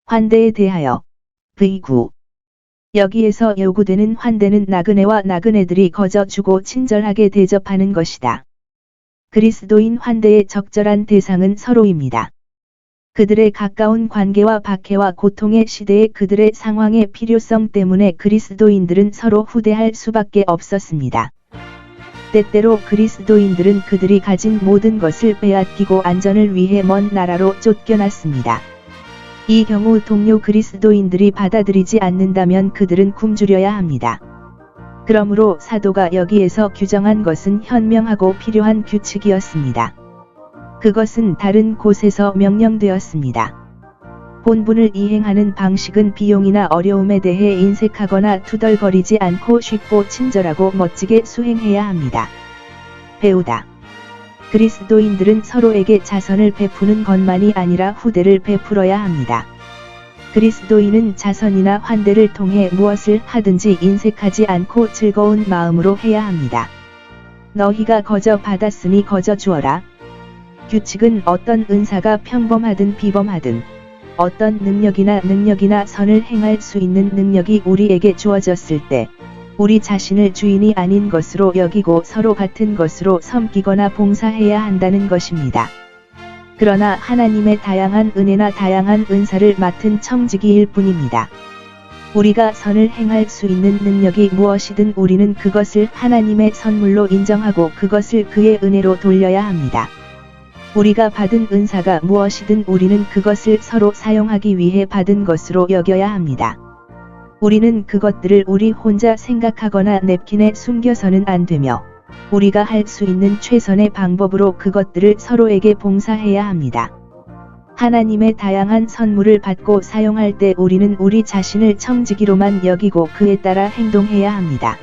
환대에 대하여 v9. 여기에서 요구되는 환대는 나그네와 나그네들이 거저 주고 친절하게 대접하는 것이다. 그리스도인 환대의 적절한 대상은 서로입니다. 그들의 가까운 관계와 박해와 고통의 시대에 그들의 상황의 필요성 때문에 그리스도인들은 서로 후대할 수밖에 없었습니다. 때때로 그리스도인들은 그들이 가진 모든 것을 빼앗기고 안전을 위해 먼 나라로 쫓겨났습니다. 이 경우 동료 그리스도인들이 받아들이지 않는다면 그들은 굶주려야 합니다. 그러므로 사도가 여기에서 규정한 것은 현명하고 필요한 규칙이었습니다. 그것은 다른 곳에서 명령되었습니다. 본분을 이행하는 방식은 비용이나 어려움에 대해 인색하거나 투덜거리지 않고 쉽고 친절하고 멋지게 수행해야 합니다. 배우다. 그리스도인들은 서로에게 자선을 베푸는 것만이 아니라 후대를 베풀어야 합니다. 그리스도인은 자선이나 환대를 통해 무엇을 하든지 인색하지 않고 즐거운 마음으로 해야 합니다. 너희가 거저 받았으니 거저 주어라. 규칙은 어떤 은사가 평범하든 비범하든 어떤 능력이나 선을 행할 수 있는 능력이 우리에게 주어졌을 때 우리 자신을 주인이 아닌 것으로 여기고 서로 같은 것으로 섬기거나 봉사해야 한다는 것입니다. 그러나 하나님의 다양한 은혜나 다양한 은사를 맡은 청지기일 뿐입니다. 우리가 선을 행할 수 있는 능력이 무엇이든 우리는 그것을 하나님의 선물로 인정하고 그것을 그의 은혜로 돌려야 합니다. 우리가 받은 은사가 무엇이든 우리는 그것을 서로 사용하기 위해 받은 것으로 여겨야 합니다. 우리는 그것들을 우리 혼자 생각하거나 냅킨에 숨겨서는 안 되며 우리가 할 수 있는 최선의 방법으로 그것들을 서로에게 봉사해야 합니다. 하나님의 다양한 선물을 받고 사용할 때 우리는 우리 자신을 청지기로만 여기고 그에 따라 행동해야 합니다.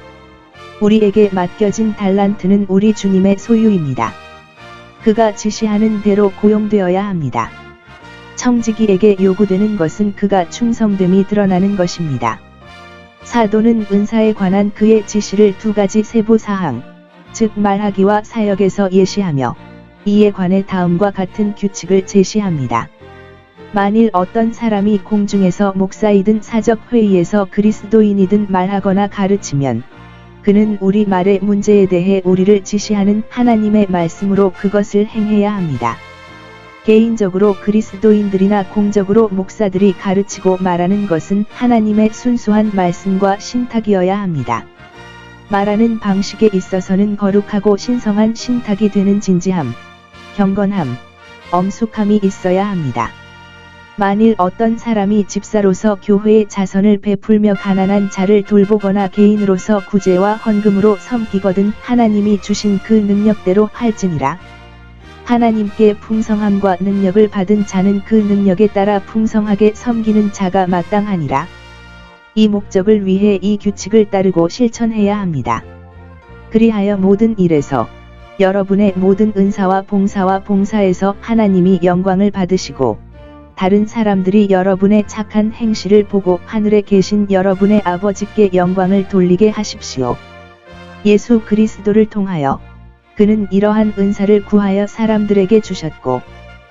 우리에게 맡겨진 달란트는 우리 주님의 소유입니다. 그가 지시하는 대로 고용되어야 합니다. 청지기에게 요구되는 것은 그가 충성됨이 드러나는 것입니다. 사도는 은사에 관한 그의 지시를 두 가지 세부 사항, 즉 말하기와 사역에서 예시하며 이에 관해 다음과 같은 규칙을 제시합니다. 만일 어떤 사람이 공중에서 목사이든 사적 회의에서 그리스도인이든 말하거나 가르치면 그는 우리 말의 문제에 대해 우리를 지시하는 하나님의 말씀으로 그것을 행해야 합니다. 개인적으로 그리스도인들이나 공적으로 목사들이 가르치고 말하는 것은 하나님의 순수한 말씀과 신탁이어야 합니다. 말하는 방식에 있어서는 거룩하고 신성한 신탁이 되는 진지함, 경건함, 엄숙함이 있어야 합니다. 만일 어떤 사람이 집사로서 교회에 자선을 베풀며 가난한 자를 돌보거나 개인으로서 구제와 헌금으로 섬기거든 하나님이 주신 그 능력대로 할지니라. 하나님께 풍성함과 능력을 받은 자는 그 능력에 따라 풍성하게 섬기는 자가 마땅하니라. 이 목적을 위해 이 규칙을 따르고 실천해야 합니다. 그리하여 모든 일에서 여러분의 모든 은사와 봉사에서 하나님이 영광을 받으시고 다른 사람들이 여러분의 착한 행실을 보고 하늘에 계신 여러분의 아버지께 영광을 돌리게 하십시오. 예수 그리스도를 통하여 그는 이러한 은사를 구하여 사람들에게 주셨고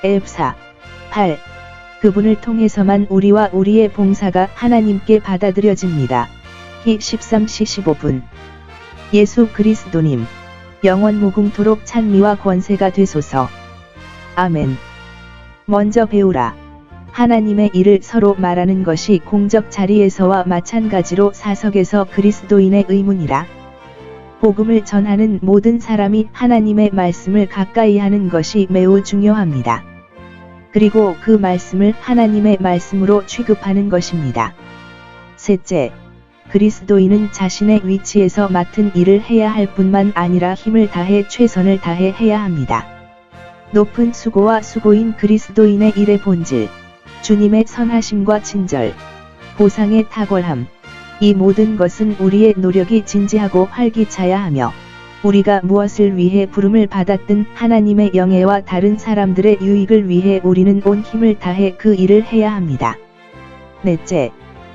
에베소 8. 그분을 통해서만 우리와 우리의 봉사가 하나님께 받아들여집니다. 히 13시 15분. 예수 그리스도님, 영원 무궁토록 찬미와 권세가 되소서. 아멘. 먼저 배우라. 하나님의 일을 서로 말하는 것이 공적 자리에서와 마찬가지로 사석에서 그리스도인의 의무니라. 복음을 전하는 모든 사람이 하나님의 말씀을 가까이 하는 것이 매우 중요합니다. 그리고 그 말씀을 하나님의 말씀으로 취급하는 것입니다. 셋째, 그리스도인은 자신의 위치에서 맡은 일을 해야 할 뿐만 아니라 힘을 다해 최선을 다해 해야 합니다. 높은 수고와 수고인 그리스도인의 일의 본질, 주님의 선하심과 친절, 보상의 탁월함, 이 모든 것은 우리의 노력이 진지하고 활기차야 하며 우리가 무엇을 위해 부름을 받았든 하나님의 영예와 다른 사람들의 유익을 위해 우리는 온 힘을 다해 그 일을 해야 합니다. 넷째,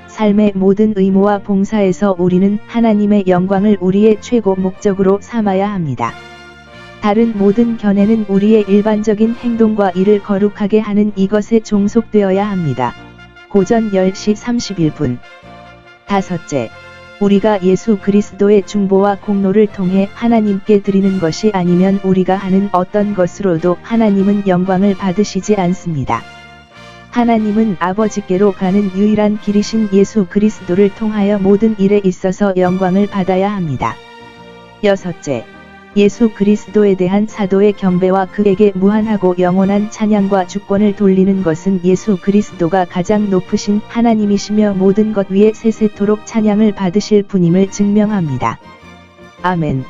삶의 모든 의무와 봉사에서 우리는 하나님의 영광을 우리의 최고 목적으로 삼아야 합니다. 다른 모든 견해는 우리의 일반적인 행동과 일을 거룩하게 하는 이것에 종속되어야 합니다. 고전 10시 31분. 다섯째, 우리가 예수 그리스도의 중보와 공로를 통해 하나님께 드리는 것이 아니면 우리가 하는 어떤 것으로도 하나님은 영광을 받으시지 않습니다. 하나님은 아버지께로 가는 유일한 길이신 예수 그리스도를 통하여 모든 일에 있어서 영광을 받아야 합니다. 여섯째, 예수 그리스도에 대한 사도의 경배와 그에게 무한하고 영원한 찬양과 주권을 돌리는 것은 예수 그리스도가 가장 높으신 하나님이시며 모든 것 위에 세세토록 찬양을 받으실 분임을 증명합니다. 아멘.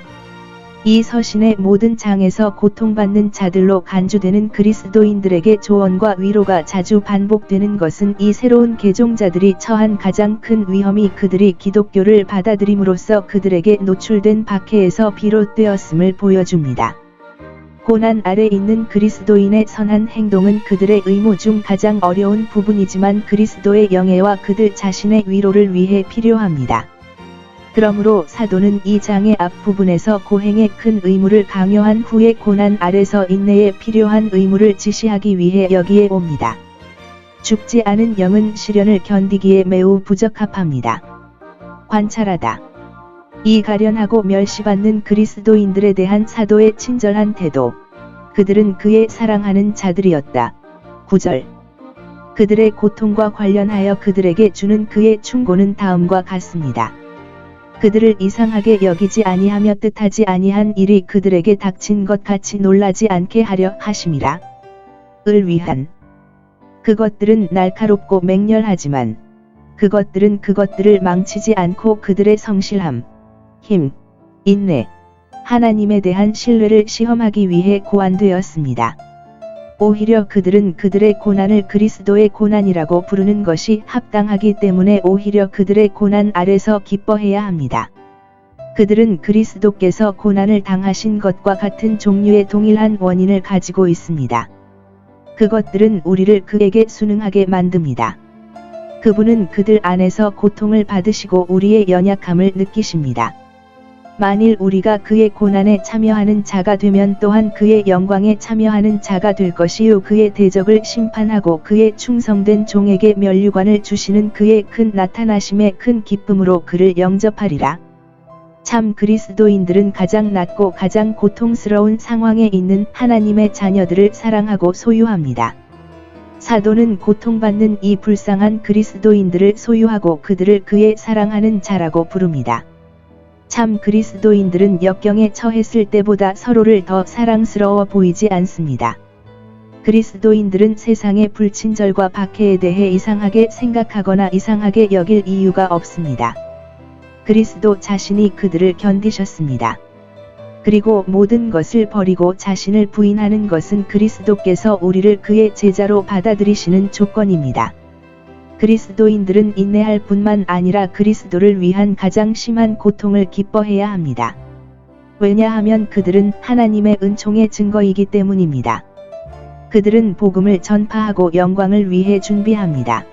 이 서신의 모든 장에서 고통받는 자들로 간주되는 그리스도인들에게 조언과 위로가 자주 반복되는 것은 이 새로운 개종자들이 처한 가장 큰 위험이 그들이 기독교를 받아들임으로써 그들에게 노출된 박해에서 비롯되었음을 보여줍니다. 고난 아래 있는 그리스도인의 선한 행동은 그들의 의무 중 가장 어려운 부분이지만 그리스도의 영예와 그들 자신의 위로를 위해 필요합니다. 그러므로 사도는 이 장의 앞부분에서 고행의 큰 의무를 강요한 후에 고난 아래서 인내에 필요한 의무를 지시하기 위해 여기에 옵니다. 죽지 않은 영은 시련을 견디기에 매우 부적합합니다. 관찰하다. 이 가련하고 멸시받는 그리스도인들에 대한 사도의 친절한 태도. 그들은 그의 사랑하는 자들이었다. 9절. 그들의 고통과 관련하여 그들에게 주는 그의 충고는 다음과 같습니다. 그들을 이상하게 여기지 아니하며 뜻하지 아니한 일이 그들에게 닥친 것 같이 놀라지 않게 하려 하심이라. 을 위한. 그것들은 날카롭고 맹렬하지만 그것들은 그것들을 망치지 않고 그들의 성실함, 힘, 인내, 하나님에 대한 신뢰를 시험하기 위해 고안되었습니다. 오히려 그들은 그들의 고난을 그리스도의 고난이라고 부르는 것이 합당하기 때문에 오히려 그들의 고난 아래서 기뻐해야 합니다. 그들은 그리스도께서 고난을 당하신 것과 같은 종류의 동일한 원인을 가지고 있습니다. 그것들은 우리를 그에게 순응하게 만듭니다. 그분은 그들 안에서 고통을 받으시고 우리의 연약함을 느끼십니다. 만일 우리가 그의 고난에 참여하는 자가 되면 또한 그의 영광에 참여하는 자가 될 것이요 그의 대적을 심판하고 그의 충성된 종에게 면류관을 주시는 그의 큰 나타나심의 큰 기쁨으로 그를 영접하리라. 참 그리스도인들은 가장 낮고 가장 고통스러운 상황에 있는 하나님의 자녀들을 사랑하고 소유합니다. 사도는 고통받는 이 불쌍한 그리스도인들을 소유하고 그들을 그의 사랑하는 자라고 부릅니다. 참 그리스도인들은 역경에 처했을 때보다 서로를 더 사랑스러워 보이지 않습니다. 그리스도인들은 세상의 불친절과 박해에 대해 이상하게 생각하거나 이상하게 여길 이유가 없습니다. 그리스도 자신이 그들을 견디셨습니다. 그리고 모든 것을 버리고 자신을 부인하는 것은 그리스도께서 우리를 그의 제자로 받아들이시는 조건입니다. 그리스도인들은 인내할 뿐만 아니라 그리스도를 위한 가장 심한 고통을 기뻐해야 합니다. 왜냐하면 그들은 하나님의 은총의 증거이기 때문입니다. 그들은 복음을 전파하고 영광을 위해 준비합니다.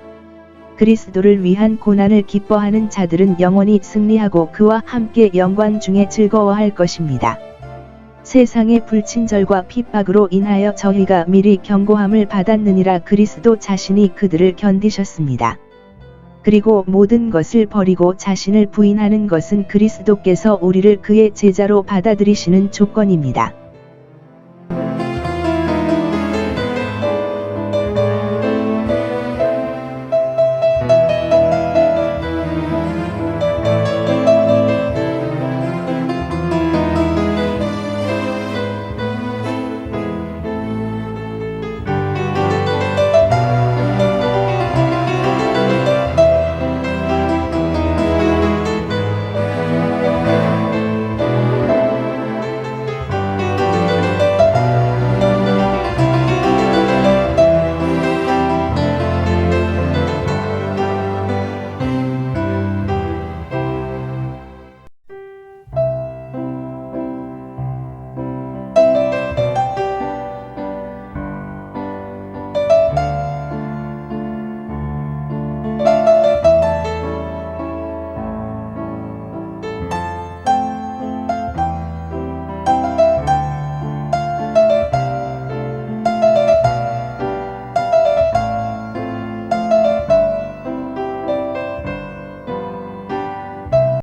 그리스도를 위한 고난을 기뻐하는 자들은 영원히 승리하고 그와 함께 영광 중에 즐거워할 것입니다. 세상의 불친절과 핍박으로 인하여 저희가 미리 경고함을 받았느니라. 그리스도 자신이 그들을 견디셨습니다. 그리고 모든 것을 버리고 자신을 부인하는 것은 그리스도께서 우리를 그의 제자로 받아들이시는 조건입니다.